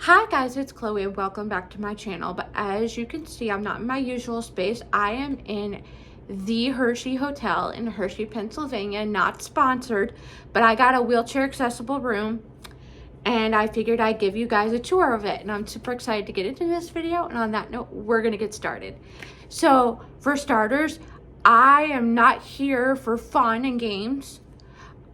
Hi guys, it's Chloe and welcome back to my channel. But as you can see, I'm not in my usual space. I am in the Hershey Hotel in Hershey, Pennsylvania. Not sponsored, but I got a wheelchair accessible room and I figured I'd give you guys a tour of it. And I'm super excited to get into this video. And on that note, we're gonna get started. So for starters, I am not here for fun and games.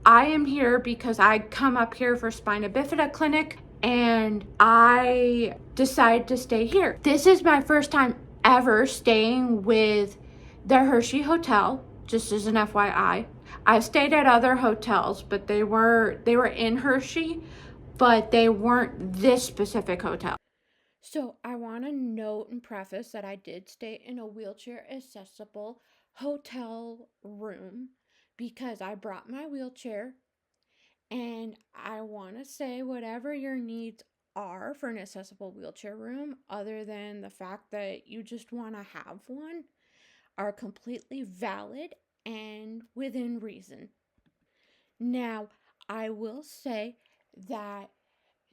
I am here because I come up here for Spina Bifida Clinic and I decided to stay here. This is my first time ever staying with the Hershey Hotel, just as an FYI. I've stayed at other hotels, but they were in Hershey, but they weren't this specific hotel. So I want to note and preface that I did stay in a wheelchair accessible hotel room because I brought my wheelchair, and I want to say whatever your needs are for an accessible wheelchair room, other than the fact that you just want to have one, are completely valid and within reason. Now, I will say that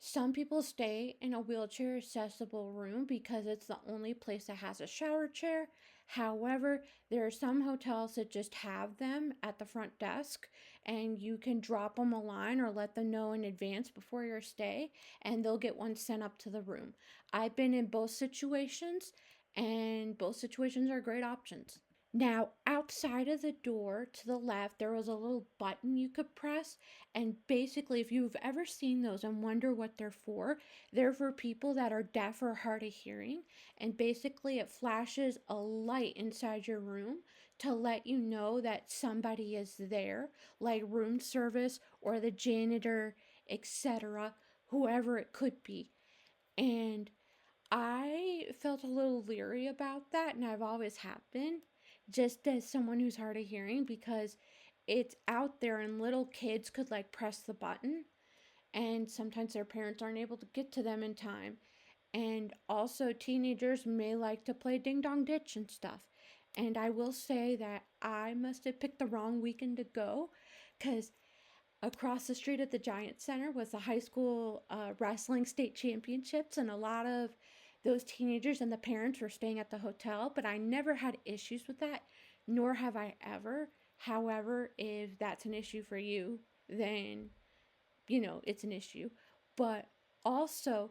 some people stay in a wheelchair accessible room because it's the only place that has a shower chair. However, there are some hotels that just have them at the front desk and you can drop them a line or let them know in advance before your stay and they'll get one sent up to the room. I've been in both situations and both situations are great options. Now, outside of the door to the left, there was a little button you could press. And basically, if you've ever seen those and wonder what they're for people that are deaf or hard of hearing. And basically, it flashes a light inside your room to let you know that somebody is there, like room service or the janitor, etc., whoever it could be. And I felt a little leery about that, and I've always have been, just as someone who's hard of hearing, because it's out there and little kids could like press the button, and sometimes their parents aren't able to get to them in time. And also, teenagers may like to play ding dong ditch and stuff. And I will say that I must have picked the wrong weekend to go because across the street at the Giant Center was the high school wrestling state championships, and a lot of those teenagers and the parents were staying at the hotel, but I never had issues with that, nor have I ever. However, if that's an issue for you, then, it's an issue. But also,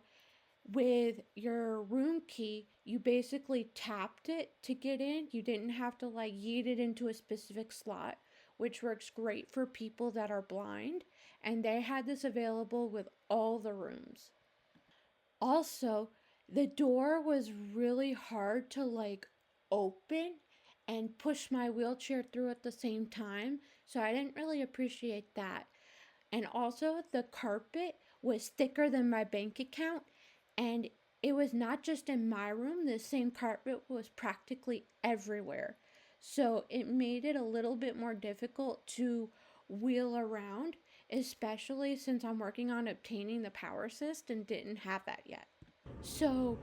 with your room key, you basically tapped it to get in. You didn't have to like yeet it into a specific slot, which works great for people that are blind. And they had this available with all the rooms. Also, the door was really hard to like open and push my wheelchair through at the same time. So I didn't really appreciate that. And also, the carpet was thicker than my bank account, and it was not just in my room, the same carpet was practically everywhere. So it made it a little bit more difficult to wheel around, especially since I'm working on obtaining the power assist and didn't have that yet. So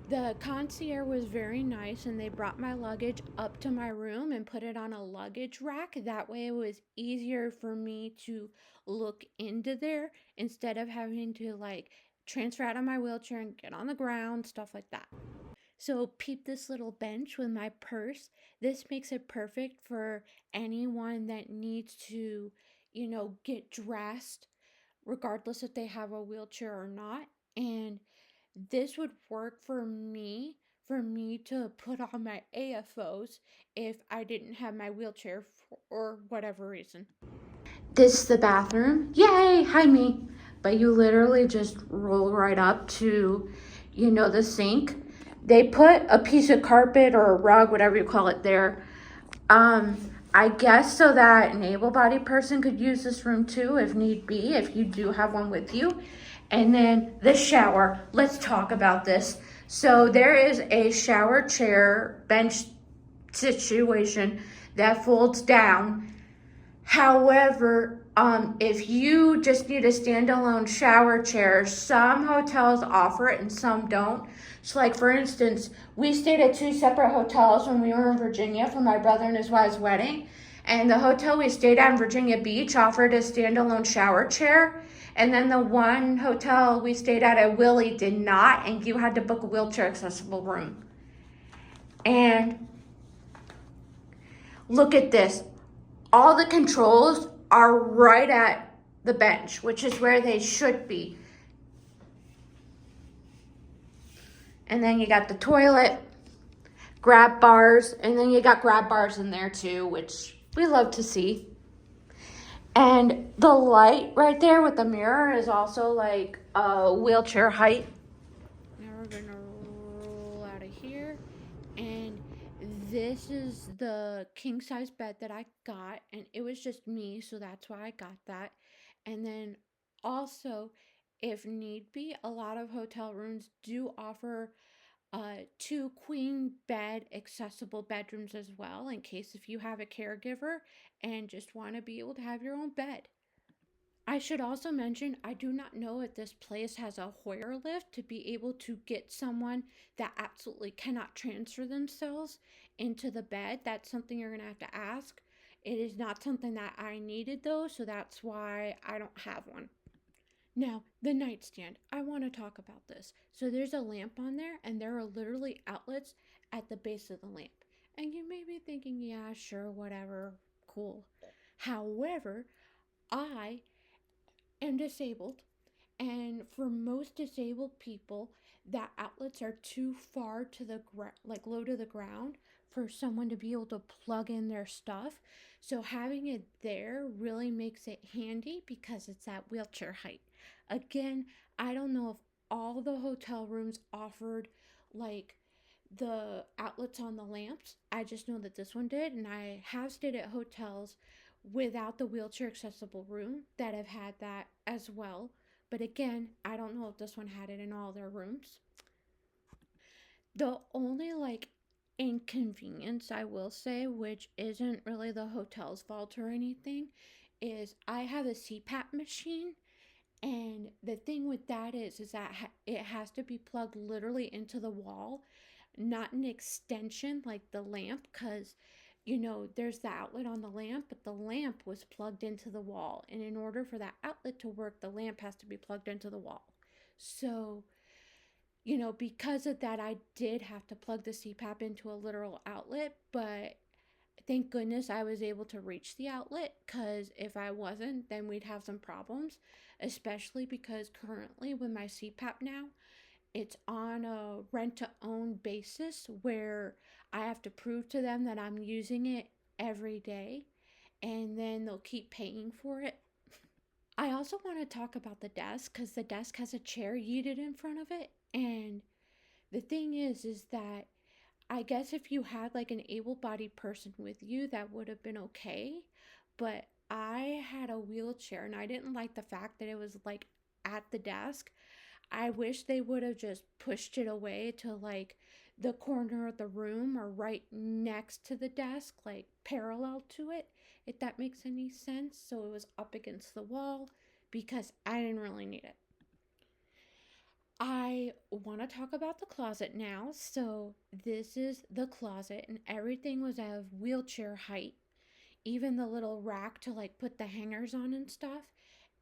the concierge was very nice, and they brought my luggage up to my room and put it on a luggage rack. That way it was easier for me to look into there instead of having to like transfer out of my wheelchair and get on the ground, stuff like that. So peep this little bench with my purse. This makes it perfect for anyone that needs to, get dressed, regardless if they have a wheelchair or not. And this would work for me to put on my AFOs if I didn't have my wheelchair or whatever reason. This is the bathroom. Yay, hi me. But you literally just roll right up to, the sink. They put a piece of carpet or a rug, whatever you call it, there. I guess so that an able-bodied person could use this room too, if need be, if you do have one with you. And then the shower. Let's talk about this. So there is a shower chair bench situation that folds down. However, if you just need a standalone shower chair, some hotels offer it and some don't. So like for instance, we stayed at two separate hotels when we were in Virginia for my brother and his wife's wedding. And the hotel we stayed at in Virginia Beach offered a standalone shower chair. And then the one hotel we stayed at Willie did not, and you had to book a wheelchair accessible room. And look at this. All the controls are right at the bench, which is where they should be. And then you got the toilet, grab bars, and then you got grab bars in there too, which we love to see. And the light right there with the mirror is also like a wheelchair height. Now we're gonna roll out of here. And this is the king size bed that I got, and it was just me, so that's why I got that. And then also, if need be, a lot of hotel rooms do offer 2 queen bed accessible bedrooms as well, in case if you have a caregiver and just want to be able to have your own bed. I should also mention, I do not know if this place has a Hoyer lift to be able to get someone that absolutely cannot transfer themselves into the bed. That's something you're going to have to ask. It is not something that I needed though, so that's why I don't have one. Now, the nightstand. I want to talk about this. So there's a lamp on there, and there are literally outlets at the base of the lamp. And you may be thinking, yeah, sure, whatever, cool. However, I am disabled, and for most disabled people, that outlets are too far to the like low to the ground for someone to be able to plug in their stuff. So having it there really makes it handy because it's at wheelchair height. Again, I don't know if all the hotel rooms offered like the outlets on the lamps. I just know that this one did, and I have stayed at hotels without the wheelchair accessible room that have had that as well. But again, I don't know if this one had it in all their rooms. The only like inconvenience I will say, which isn't really the hotel's fault or anything, is I have a CPAP machine, and the thing with that is that it has to be plugged literally into the wall, not an extension like the lamp, because there's the outlet on the lamp, but the lamp was plugged into the wall. And in order for that outlet to work, the lamp has to be plugged into the wall. So, because of that, I did have to plug the CPAP into a literal outlet, but thank goodness I was able to reach the outlet, because if I wasn't, then we'd have some problems, especially because currently with my CPAP now, it's on a rent to own basis where I have to prove to them that I'm using it every day, and then they'll keep paying for it. I also want to talk about the desk, because the desk has a chair yeeted in front of it. And the thing is that I guess if you had like an able-bodied person with you, that would have been okay. But I had a wheelchair, and I didn't like the fact that it was like at the desk. I wish they would have just pushed it away to like the corner of the room or right next to the desk, like parallel to it, if that makes any sense. So it was up against the wall, because I didn't really need it. I want to talk about the closet now. So this is the closet, and everything was of wheelchair height, even the little rack to like put the hangers on and stuff.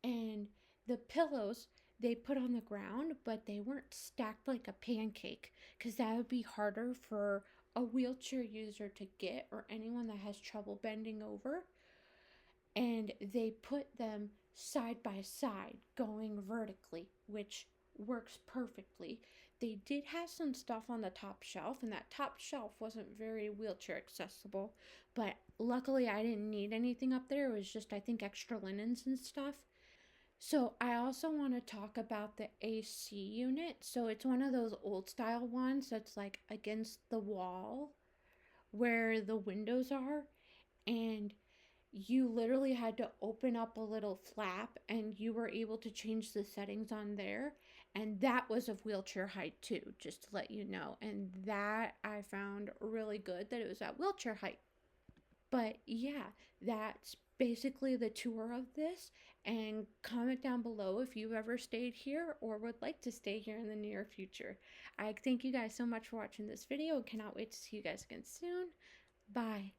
And the pillows they put on the ground, but they weren't stacked like a pancake, because that would be harder for a wheelchair user to get, or anyone that has trouble bending over. And they put them side by side going vertically, which works perfectly. They did have some stuff on the top shelf, and that top shelf wasn't very wheelchair accessible, but luckily I didn't need anything up there. It was just, I think, extra linens and stuff. So I also want to talk about the AC unit. So it's one of those old style ones that's like against the wall where the windows are, and you literally had to open up a little flap and you were able to change the settings on there. And that was of wheelchair height too, just to let you know. And that I found really good that it was at wheelchair height. But yeah, that's basically the tour of this. And comment down below if you've ever stayed here or would like to stay here in the near future. I thank you guys so much for watching this video and cannot wait to see you guys again soon. Bye.